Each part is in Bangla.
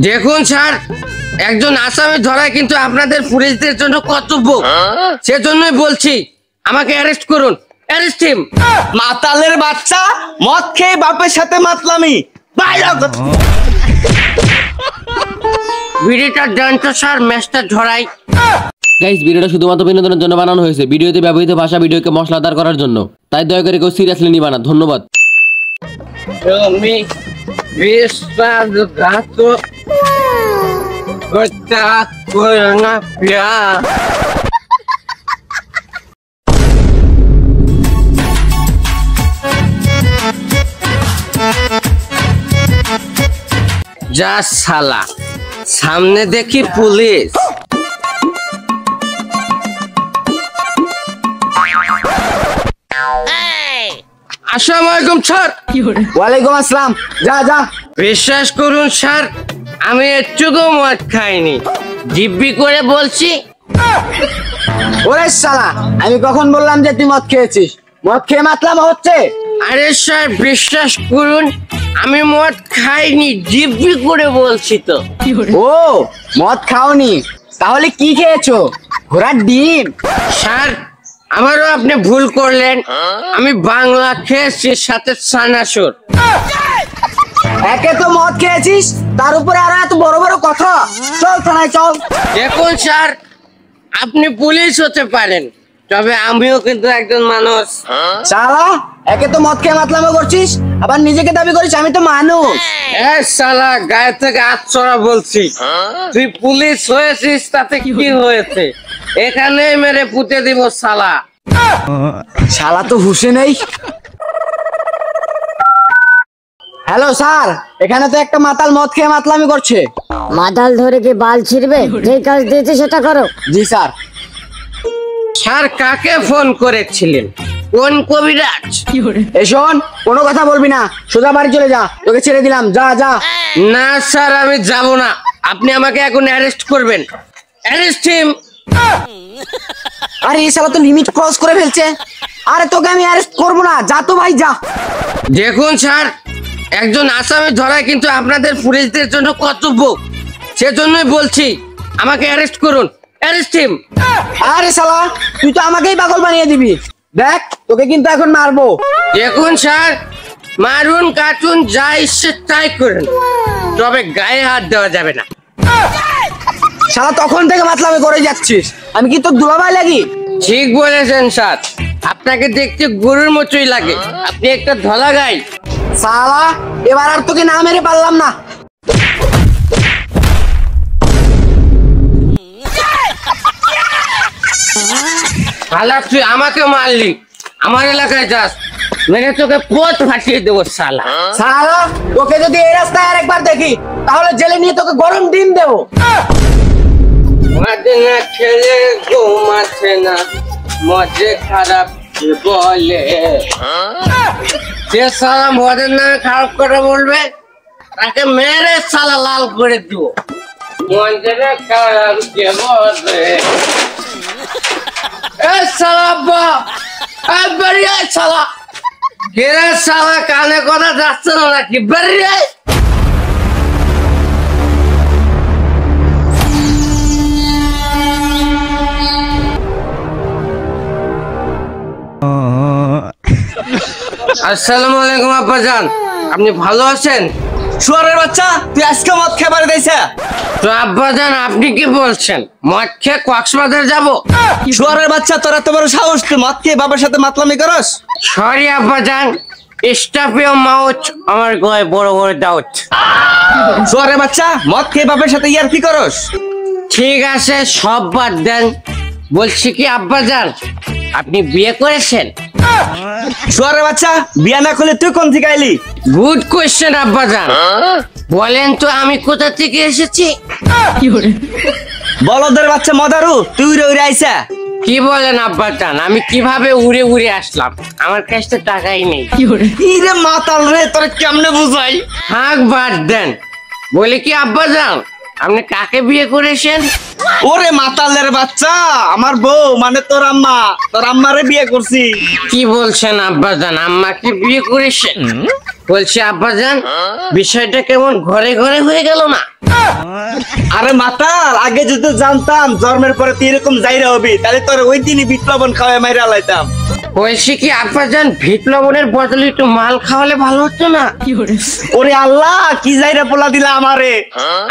দেখুন স্যার, একজন আসামি ধরা কিন্তু আপনাদের পুলিশদের জন্য কর্তব্য। সেজন্যই বলছি আমাকে অ্যারেস্ট করুন। Arrest him. মাতালের বাচ্চা, মদ খেয়ে বাপের সাথে মাতলামি। বিড়িটা দেন তো স্যার, ম্যাচটা ঝরাই। গাইস, ভিডিওটা শুধুমাত্র বিনোদনের জন্য বানানো হয়েছে। ভিডিওতে ব্যবহৃত ভাষা ভিডিওকে মশলাদার করার জন্য, তাই দয়া করে কেউ সিরিয়াসলি নিবা না। ধন্যবাদ। তুমি বিশ্বাসঘাতক করো না প্যার। যা শালা, সামনে দেখি পুলিশ। আসসালামু আলাইকুম স্যার। ওয়ালাইকুম আসসালাম। যা যা। বিশ্বাস করুন স্যার, আমি একটুকু মদ খাইনি, দিব্যি করে বলছি। ওরে শালা, আমি কখন বললাম যে তুই মদ খেয়েছিস? মদ খেয়ে মাতলাম হচ্ছে? আরে স্যার বিশ্বাস করুন, আমি মদ খাইনি, দিব্যি করে বলছি তো। ও, মদ খাওনি, তাহলে কি খেয়েছো? ঘোড়ার ডিম? স্যার আমারও আপনি ভুল করলেন, আমি বাংলা খেয়েছি, সাথে সানাসুর। একে তো মদ খেয়েছিস, তার উপরে আর এত বড় বড় কথা। চল থানায় চল। দেখুন স্যার, আপনি পুলিশ হতে পারেন, তবে আমিও কিন্তু একজন মানুষ। শালা, একে তো মদ খেয়ে মাতলামো করছিস, আবার নিজেকে দাবি করিস আমি তো মানুষ। এ শালা, গায়ে থেকে আচ্ছরা বলছি। তুই পুলিশ হয়েছিস তাতে কি হয়েছে? এখানে মেরে পুঁতে দিব শালা। শালা তো হুশে নেই। হ্যালো স্যার, এখানে তো একটা মাতাল মদ খেয়ে মাতলামি করছে। মাতাল ধরে কি বাল ছিড়বে? যে কাজ দিয়েছে সেটা করো। জি স্যার। স্যার কাকে ফোন করেছিলেন? কোন কবিরাজ? এ শোন, কোনো কথা বলবি না, সোজা বাড়ি চলে যা, তোকে ছেড়ে দিলাম। যা যা। না স্যার, আমি যাব না, আপনি আমাকে এখন অ্যারেস্ট করবেন। Arrest him. আরে এই শালা তো লিমিট ক্রস করে ফেলছে। আরে তোকে আমি অ্যারেস্ট করবো না, যা তো ভাই যা। দেখুন স্যার, একজন আসামি ধরা কিন্তু আপনাদের পুলিশদের জন্য কর্তব্য। সেজন্যই বলছি আমাকে অ্যারেস্ট করুন। Arrest him. আরে শালা, তুই তো আমাকেই পাগল বানিয়ে দিবি। দেখ, তোকে কিন্তু এখন মারবো। দেখুন স্যার, মারুন কাটুন যা ইচ্ছে তাই করেন, তবে গায়ে হাত দেওয়া যাবে না। শালা তখন থেকে মাতলামি করে যাচ্ছিস, আমি কি তোর দুলাভাই লাগি? ঠিক বলেছেন স্যার, আপনাকে দেখতে গরুর মতোই লাগে, আপনি একটা ধলা গাই। শালা, এবার আর তোকে না মেরে পারলাম না। শালা তুই আমাকে মারলি, আমার এলাকায় যাস, মেরে তোকে পথ ফাটিয়ে দেবো শালা। শালা, তোকে যদি এই রাস্তায় আরেকবার দেখি, তাহলে জেলে নিয়ে তোকে গরম ডিম দেবো। মাঝে না খেলে ঘুমাচ্ছে না, মজে খারাপ বলে। যে শালা মদের নামে খারাপ করে বলবে, তাকে মেরে শালা লাল করে দিব। মজে না খারাপ যে বলে। এ শালা বা, বেরিয়ে শালা। কেরে শালা, কানে কথা যাচ্ছে না নাকি? বেরিয়ে। আসসালামু আলাইকুম আব্বাজান, আপনি ভালো আছেন? শুয়ারের বাচ্চা, তুই আজকে মদ খেয়ে বাড়ি দিয়েছে? তো আব্বাজান আপনি কি বলছেন, মদ খেয়ে কক্সবাজার যাব? শুয়ারের বাচ্চা, তোর এত বড় সাহস, তুই মদ খেয়ে বাবার সাথে মাতলামি করস? সরি আব্বাজান, স্টপ ইওর মাউথ, আমার গলায় বড় বড় ডাউট। শুয়ারের বাচ্চা, মদ খেয়ে বাবার সাথে ইয়ার কি করস? ঠিক আছে, সব বাদ দেন। বলছি কি আব্বাজান, আপনি বিয়ে করেছেন? শুয়ারের বাচ্চা, বিয়া না করলে তুই কোন থেকে আইলি? গুড কোয়েশ্চেন আব্বাজান, বলেন তো আমি কোথা থেকে এসেছি? বলদের বাচ্চা মদারু, তুই উড়ে উড়ে আইসা। কি বলেন আব্বাজান, আমি কিভাবে উড়ে উড়ে আসলাম? আমার কাছে তো টাকাই নেই। ইরে মাতাল রে, তোর কেমনে বুঝাই? হাঁক বাদ দেন। বলে কি আব্বাজান, আপনি কাকে বিয়ে করেছেন? ওরে মাতালের বাচ্চা, আমার বউ মানে তোর আম্মা, তোর আম্মারে বিয়ে করছি। কি বলছেন আব্বাজান, আম্মাকে বিয়ে করেছেন? বলছি আব্বাজান, বিষয়টা কেমন ঘরে ঘরে হয়ে গেল না? আরে মাতাল, আগে যদি জানতাম জন্মের পরে তুই এরকম যাইরা হবি, তাহলে তোর ওই দিনই বিট লবণ খাওয়াই মাইরা লাইতাম। বলছি কি আব্বাজান, ভিট লবণের বদলে একটু মাল খাওয়ালে ভালো হতো না? ওরে আল্লাহ, কি যাইরা পোলা দিলা আমারে।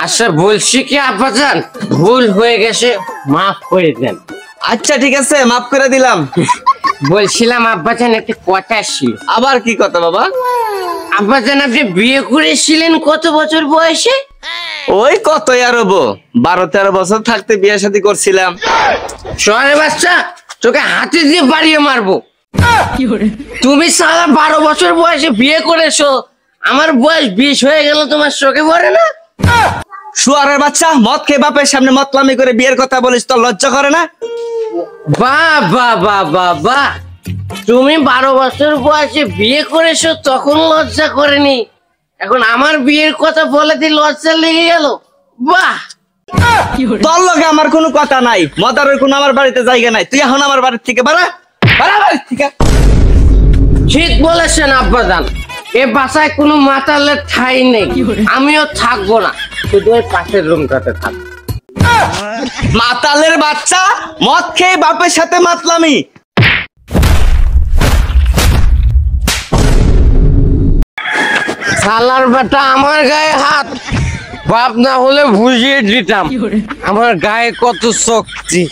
আচ্ছা বলছি কি আব্বাজান, ভুল হয়ে গেছে, মাফ করে দেন। আচ্ছা ঠিক আছে, মাফ করে দিলাম। বলছিলাম আব্বাজান একটা কথা ছিল। আবার কি কথা বাবা? আব্বাজান আপনি বিয়ে করেছিলেন কত বছর বয়সে? ওই কত আর হবো, 12-13 বছর থাকতে বিয়ে শাদী করছিলাম। শহরের বাচ্চা, তোকে হাতে দিয়ে বাড়িয়ে মারবো। তুমি সারা 12 বছর বয়সে বিয়ে করেছো, আমার বয়স 20 হয়ে গেল, তোমার চোখে পড়ে না? শুয়ারের বাচ্চা, মদ খেয়ে বাপের সামনে মতলামি করে বিয়ের কথা বলিস, তোর লজ্জা করে না? বাহ বাহ বাহ বাহ বাহ, তুমি 12 বছর বয়সে বিয়ে করেছো তখন লজ্জা করেনি, এখন আমার বিয়ের কথা বলে দিয়ে লজ্জা লেগে গেল। বাহ, তোর লগে আমার কোনো কথা নাই, মদারের কোনো আমার বাড়িতে জায়গা নাই, তুই এখন আমার বাড়ির থেকে বাড়া বাড়ির থেকে। ঠিক বলেছেন আব্বাজান, এ বাসায় কোনো মাতালের ঠাঁই নেই, আমিও থাকবো না, শুধু ওই পাশের রুমটাতে থাকবো। মাতালের বাচ্চা, মদ খেয়ে বাপের সাথে মাতলামি। শালার বেটা আমার গায়ে হাত, বাপ না হলে বুঝিয়ে দিতাম আমার গায়ে কত শক্তি।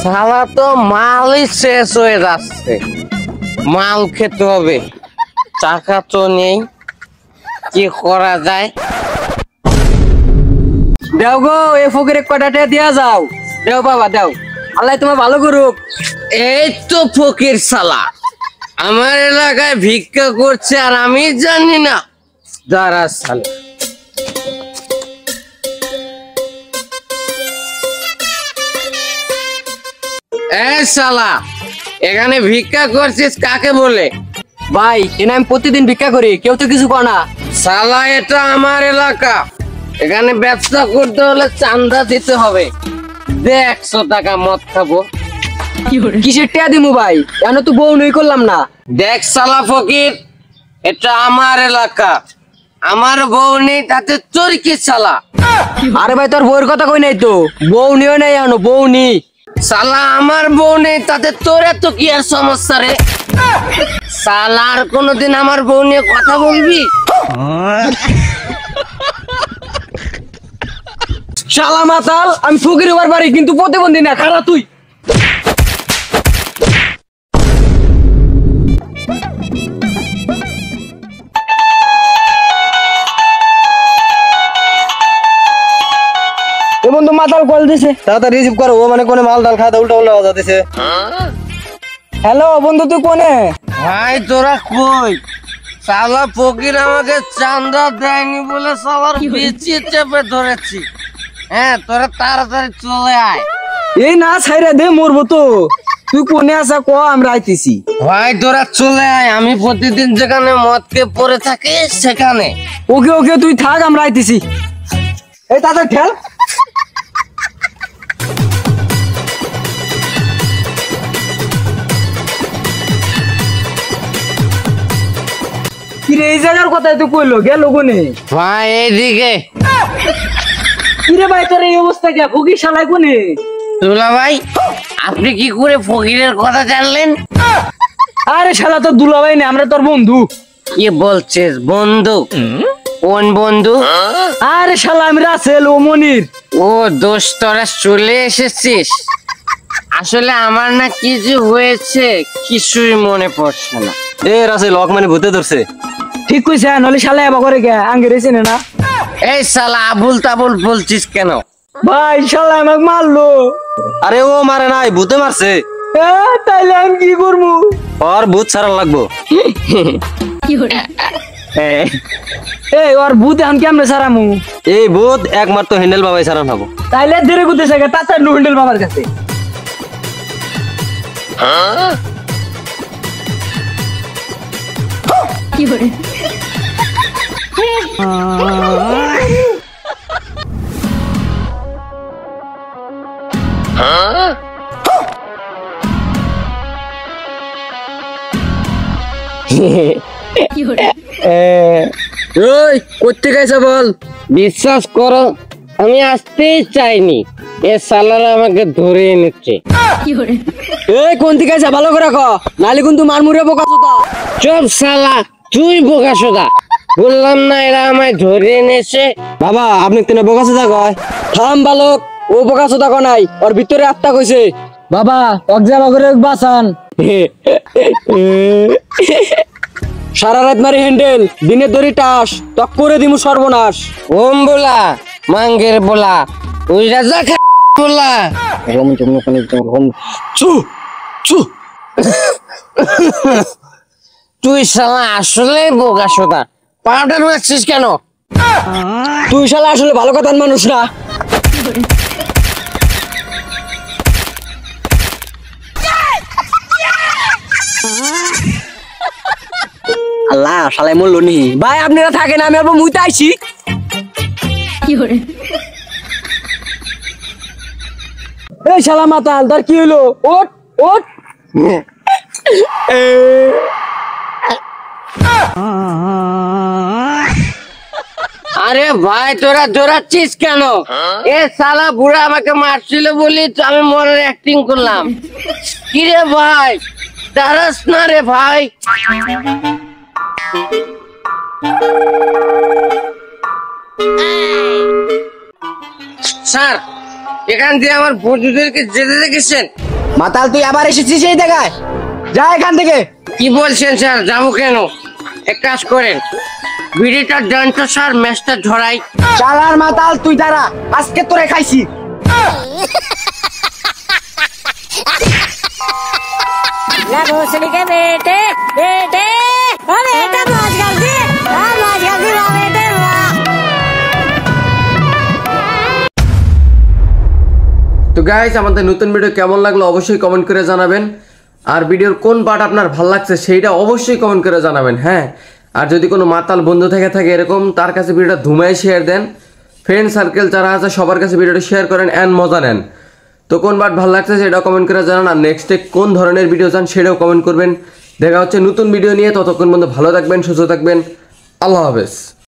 শালা তো মালই শেষ হয়ে যাচ্ছে, মাল খেতে হবে, টাকা তো নেই, কি করা যায়? দেও গো, এ ফকিরে কয়টা দিয়া যাও। দেও বাবা দেও, আল্লাহ তোমার ভালো করুক। এই তো ফকির শালা আমার এলাকায় ভিক্ষা করছে আর আমি জানি না। দাঁড়া শালা, এই শালা এখানে ভিক্ষা করছিস কাকে বলে? ভাই এনে আমি প্রতিদিন ভিক্ষা করি, কেউ তো কিছু কয় না। শালা এটা আমার এলাকা, এখানে ব্যবসা করতে হলে চান্দা দিতে হবে। দে 100 টাকা, মদ খাবো। কিসের টিয়া দিমু ভাই, এনে তো বউ নই করলাম না। দেখ শালা ফকির, এটা আমার এলাকা, আমার বউ নেই, তাতে তোর কি শালা? আরে ভাই তোর বউয়ের কথা কই নাই তো, বউ নিও নাই এনো, বউ নি। শালা আমার বউ নেই, তাতে তোর এত কি আর সমস্যা রে? শালা আর কোনোদিন আমার বউ নিয়ে কথা বলবি? শালা মাতাল, আমি ফকির হবার বাড়ি কিন্তু প্রতিবন্ধী না, খারাপ তুই। বন্ধু মাতাল কল দিছে, তাড়াতাড়ি রিসিভ করো, ও মানে কোনে মাল ডাল খাওয়া উল্টা উল্টা বাজা দিছে। হ্যালো বন্ধু তুই কোনে? ভাই তোরা কই? শালা ফকির আমাকে চান্দা দেয়নি বলে শালার পিছিয়ে চেপে ধরেছি। হ্যাঁ, তোরা তাড়াতাড়ি চলে আয়। এই না ছাইরা দে, মরবো তো। তুই কোনে আসা ক, আমরা আইতেছি। ভাই তোরা চলে আয়, আমি প্রতিদিন যেখানে মদকে পড়ে থাকি সেখানে। ওকে ওকে তুই থাক, আমরা আইতেছি। এই তাতে ঠেল। কিরে এই জায়গার কথাই তো কইলো, গেল কোনে? ভাই এইদিকে। কিরে ভাই তোর এই অবস্থা কে? ফকির শালাই কোনে? দুলা ভাই, আপনি কি করে ফকিরের কথা জানলেন? আরে শালা তোর দুলাভাই না, আমরা তোর বন্ধু। কি বলছিস বন্ধু? কোন বন্ধু? আরে শালা আমি রাসেল, ও মনির। ও দোস্ত, তোরা চলে এসেছিস। আসলে আমার না কি যে হয়েছে কিছুই মনে পড়ছে না। এ রাসেল, লক মানে ভূতে ধরছে। ঠিক কইছে, নলে শালা এবা করে গে, আঙ্গে রেছে না। এই শালা আবুল তাবুল বলছিস কেন? ভাই শালা আমাকে মারলো। আরে ও মারে নাই, ভূতে মারছে। তাইলে আমি কি করবো? ওর ভূত ছাড়া লাগবো। এই ওর ভূত এখন কেমনে সারামু? এই ভূত একমাত্র হ্যান্ডেল বাবাই ছাড়া হবো। তাইলে দেরে গুতেছে গে, তাড়াতাড়ি নুন্ডেল বাবার কাছে। ওই করতে গেছে বল। বিশ্বাস করো আমি আসতেই চাইনি, এ সালারা আমাকে ধরে এনেছে। এই কোন দিকে আছে ভালো করে ক, নালি কিন্তু মারমুরে বোকা চোদা। চুপ শালা, তুই বোকা সোদা। বললাম না এরা আমায় ধরে এনেছে। বাবা আপনি কেন বোকা চোদা কয়? থাম বালক, ও বোকা চোদা কয় নাই, ওর ভিতরে আত্মা কইছে। বাবা অগজা করে বাঁচান। সারা রাত মারি হ্যান্ডেল, দিনের দড়ি টাস, তক করে দিমু সর্বনাশ। ওম বলা মাঙ্গের বলা, ওই রাজা বলা। চু চু। তুই শালা আসলে বোকা সোদা, পাউডার মারছিস কেন? তুই শালা আসলে ভালো কথার মানুষ না। আল্লাহ শালাই মরলো নি। ভাই আপনারা থাকেন, আমি আবার মুইতে আইছি। এই শালা মাতাল, তোর কি হলো? ওঠ ওঠ। আরে ভাই তোরা দৌড়াচ্ছিস কেন? এ শালা বুড়া আমাকে মারছিল বলি তো আমি মরার অ্যাক্টিং করলাম। কি রে ভাই, দাঁড়াস না রে ভাই। স্যার, এখান দিয়ে আমার বন্ধুদেরকে যেতে দেখেছেন? মাতাল তুই আবার এসেছিস এই জায়গায়? যা এখান থেকে। কি বলছেন স্যার, যাবো কেন? এক কাজ করেন, বিড়িটা দেন তো স্যার, ম্যাচটা ধরাই। চালার মাতাল তুই দাঁড়া, আজকে তোরে খাইছি। ना भोसड़ी के बेटे बेटे ओ बेटा मौज कर दी, मौज कर दी वाह बेटे वाह। তো গাইস আমাদের নতুন ভিডিও কেমন লাগলো অবশ্যই কমেন্ট করে জানাবেন, আর ভিডিওর কোন পার্ট আপনার ভালো লাগছে সেইটা অবশ্যই কমেন্ট করে জানাবেন। হ্যাঁ, আর যদি কোনো মাতাল বন্ধু থেকে থাকে এরকম, তার কাছে ভিডিওটা ধুমায় শেয়ার দেন। ফ্রেন্ড সার্কেল যারা আছে সবার কাছে ভিডিওটা শেয়ার করেন অ্যান্ড মজা নেন। তো কোন পার্ট ভালো লাগছে সেটাও কমেন্ট করে জানান, আর নেক্সটে কোন ধরনের ভিডিও চান সেটাও কমেন্ট করবেন। দেখা হচ্ছে নতুন ভিডিও নিয়ে, ততক্ষণ পর্যন্ত ভালো থাকবেন, সুস্থ থাকবেন। আল্লাহ হাফেজ।